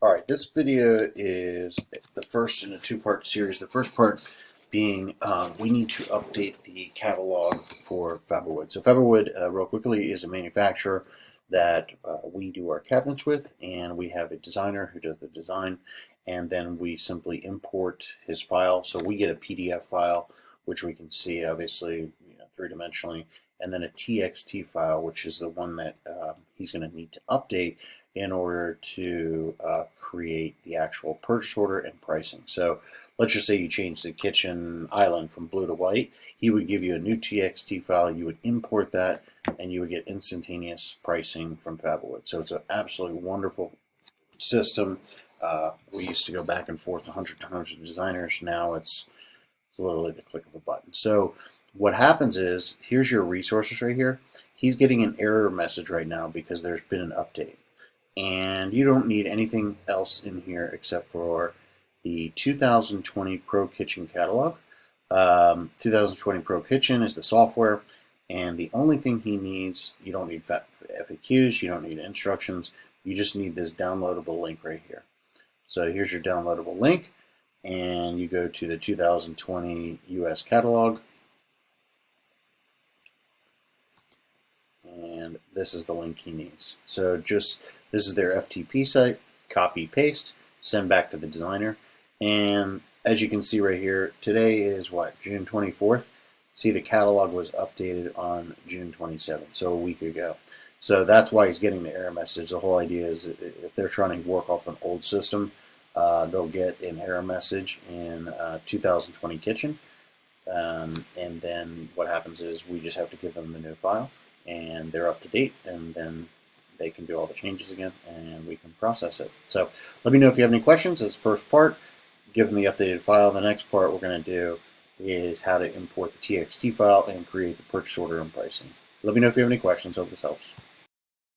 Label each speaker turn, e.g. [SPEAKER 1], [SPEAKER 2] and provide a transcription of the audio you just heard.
[SPEAKER 1] All right, this video is the first in a two-part series. The first part being we need to update the catalog for Fabuwood. So Fabuwood, real quickly, is a manufacturer that we do our cabinets with, and we have a designer who does the design, and then we simply import his file. So we get a PDF file, which we can see obviously three-dimensionally, and then a TXT file, which is the one that he's going to need to update in order to create the actual purchase order and pricing. So let's just say you change the kitchen island from blue to white. He would give you a new TXT file. You would import that, and you would get instantaneous pricing from Fabuwood. So it's an absolutely wonderful system. We used to go back and forth 100 times with designers. Now it's literally the click of a button. So what happens is, here's your resources right here. He's getting an error message right now because there's been an update. And you don't need anything else in here except for the 2020 ProKitchen Catalog. 2020 ProKitchen is the software, and the only thing he needs, you don't need FAQs, you don't need instructions, you just need this downloadable link right here. So here's your downloadable link, and you go to the 2020 US Catalog, and this is the link he needs. So this is their FTP site, copy, paste, send back to the designer. And as you can see right here, today is what, June 24th? See, the catalog was updated on June 27th, so a week ago. So that's why he's getting the error message. The whole idea is if they're trying to work off an old system, they'll get an error message in 2020 Kitchen. And then what happens is we just have to give them the new file, and they're up to date, and then they can do all the changes again, and we can process it. So let me know if you have any questions. This first part, give them the updated file. The next part we're going to do is how to import the TXT file and create the purchase order and pricing. Let me know if you have any questions. Hope this helps.